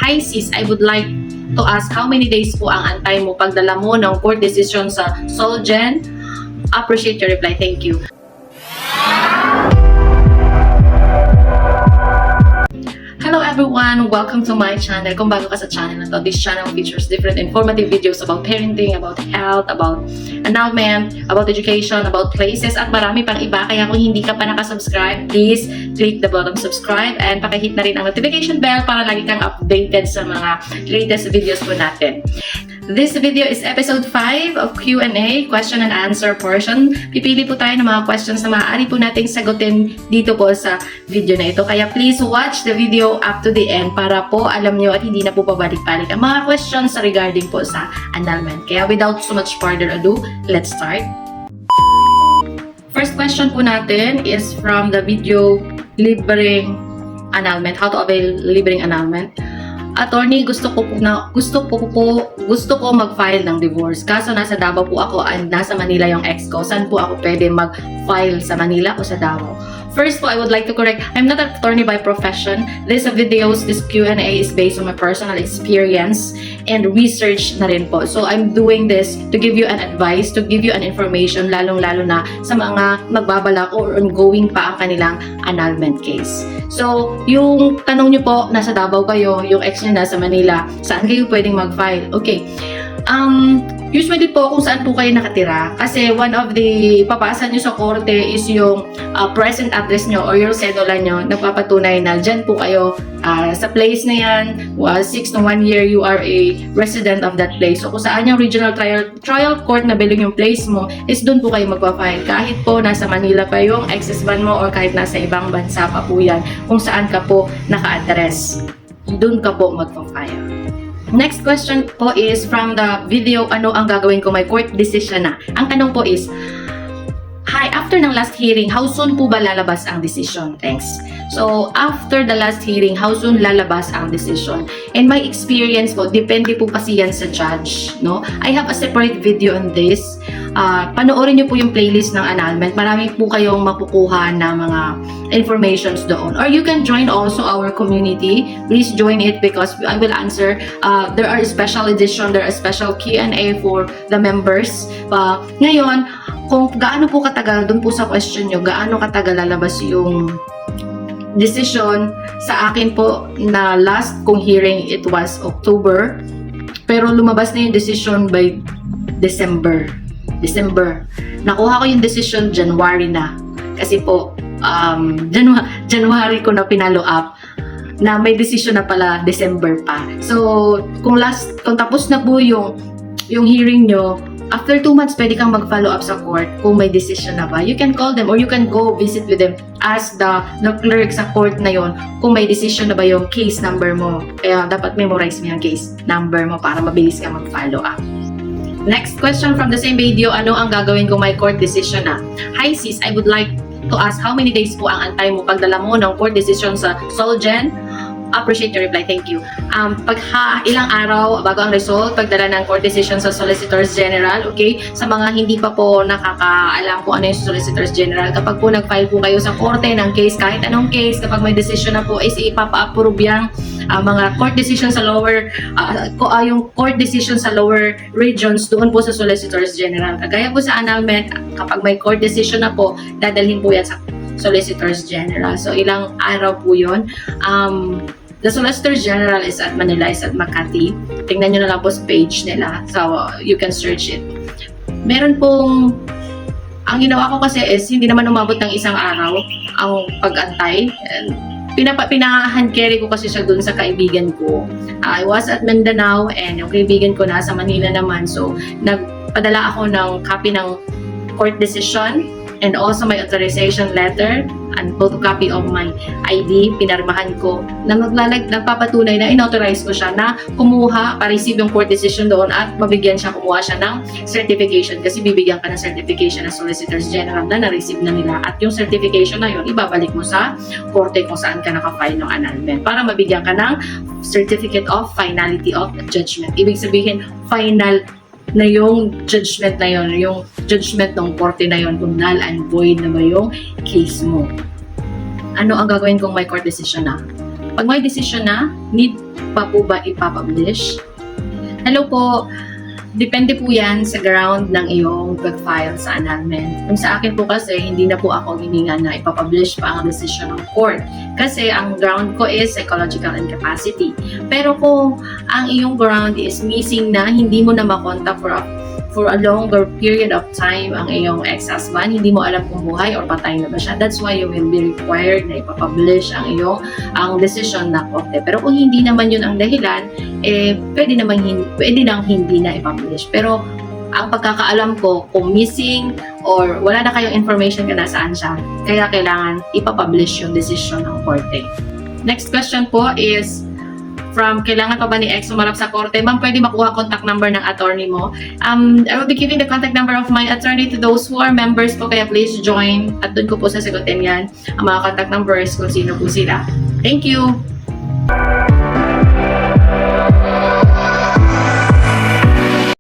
Hi sis, I would like to ask how many days po ang antay mo pagdala mo ng court decision sa Solgen? Appreciate your reply. Thank you. Hello everyone! Welcome to my channel. Kung bago ka sa channel na to, this channel features different informative videos about parenting, about health, about annulment, about education, about places, at marami pang iba. Kaya kung hindi ka pa nakasubscribe, please click the button subscribe and pakihit na rin ang notification bell para lagi kang updated sa mga latest videos po natin. This video is episode 5 of Q&A, question and answer portion. Pipili po tayo ng mga questions na maaari po nating sagutin dito po sa video na ito. Kaya please watch the video up to the end para po alam nyo at hindi na po pabalik-balik ang mga questions regarding po sa annulment. Kaya without so much further ado, let's start. First question po natin is from the video Libreng Annulment, how to avail libreng annulment. Attorney, gusto ko mag-file ng divorce. Kaso nasa Davao po ako and nasa Manila yung ex ko. Saan po ako pwede mag-file, sa Manila o sa Davao? First po, I would like to correct, I'm not an attorney by profession. This Q&A is based on my personal experience and research na rin po. So I'm doing this to give you an advice, to give you an information, lalong-lalo na sa mga magbabalak or ongoing pa ang kanilang annulment case. So, yung tanong nyo po, nasa Davao kayo, yung ex nyo nasa Manila, saan kayo pwedeng mag-file? Okay. Usually po kung saan po kayo nakatira, kasi one of the papasa nyo sa korte is yung present address nyo or your cedula nyo, nagpapatunay na dyan po kayo sa place na yan, 6 to 1 year you are a resident of that place. So kung saan yung regional trial court na billing yung place mo, is doon po kayo magpa-file. Kahit po nasa Manila pa yung ex-husband mo or kahit nasa ibang bansa pa po yan, kung saan ka po naka-address, doon ka po magpa-file. Next question po is from the video, ano ang gagawin ko, may court decision na. Ang tanong po is, hi, after ng last hearing, how soon po ba lalabas ang decision? Thanks. So, after the last hearing, how soon lalabas ang decision? In my experience po, depende po kasi yan sa judge, no? I have a separate video on this. Panoorin nyo po yung playlist ng annulment. Marami po kayong makukuha na mga informations doon. Or you can join also our community. Please join it because I will answer. There are special edition, there are special Q&A for the members. Ngayon, kung gaano po katagal, doon po sa question nyo, gaano katagal lalabas yung decision, sa akin po na last kong hearing, it was October. Pero lumabas na yung decision by December. Nakuha ko yung decision January na. Kasi po, January ko na pinalo up na may decision na pala December pa. So, kung tapos na po yung hearing nyo, after 2 months, pwede kang mag-follow up sa court kung may decision na ba. You can call them or you can go visit with them. Ask the clerk sa court na yon kung may decision na ba yung case number mo. Kaya dapat memorize mo yung case number mo para mabilis ka mag-follow up. Next question from the same video, ano ang gagawin kung may court decision na? Hi sis, I would like to ask how many days po ang antay mo pagdala mo ng court decision sa Solgen? Appreciate your reply. Thank you. Ilang araw bago ang result, pagdala ng court decision sa Solicitors General, okay? Sa mga hindi pa po nakakaalam kung ano yung Solicitors General, kapag po nag-file po kayo sa korte ng case, kahit anong case, kapag may decision na po, is ipapa-approve yung mga court decision sa lower, yung court decision sa lower regions, doon po sa Solicitors General. Kagaya po sa annulment, kapag may court decision na po, dadalhin po yan sa Solicitors General. So, ilang araw po yun. The Solicitors General is at Manila, is at Makati. Tingnan nyo na lang po sa page nila. So, you can search it. Meron pong, ang ginawa ko kasi is, hindi naman umabot ng isang araw ang pag-antay. Pina-hand carry ko kasi siya dun sa kaibigan ko. I was at Mindanao and yung kaibigan ko nasa Manila naman. So, nagpadala ako ng copy ng court decision and also my authorization letter and photocopy of my ID, pinarmahan ko na nagpapatunay na inauthorize ko siya na kumuha, pa-receive yung court decision doon at mabigyan siya, kumuha siya ng certification kasi bibigyan ka ng certification ng Solicitors General na na-receive na nila at yung certification na yun, ibabalik mo sa korte kung saan ka naka-file ng annulment para mabigyan ka ng Certificate of Finality of Judgment. Ibig sabihin, final na yung judgment na yun, yung judgment ng korte na yun, kung null and void na ba yung case mo. Ano ang gagawin kung may court decision na? Pag may decision na, need pa po ba ipapublish? Hello po. Depende po yan sa ground ng iyong pag-file sa annulment. Kung sa akin po kasi, hindi na po ako hininga na ipapublish pa ang decision ng court. Kasi ang ground ko is psychological incapacity. Pero kung ang iyong ground is missing na, hindi mo na makontak for a longer period of time ang iyong ex-husband, hindi mo alam kung buhay or patay na ba siya. That's why you will be required na ipapublish ang decision na korte. Pero kung hindi naman yun ang dahilan, pwede nang hindi na ipapublish. Pero ang pagkakaalam ko, kung missing or wala na kayong information kung nasaan siya, kaya kailangan ipapublish yung decision ng korte. Next question po is, kailangan pa ba ni ex sumarap sa korte? Ma'am, pwede makuha contact number ng attorney mo. I will be giving the contact number of my attorney to those who are members po, kaya please join. At doon ko po sasagutin yan ang mga contact numbers kung sino po sila. Thank you!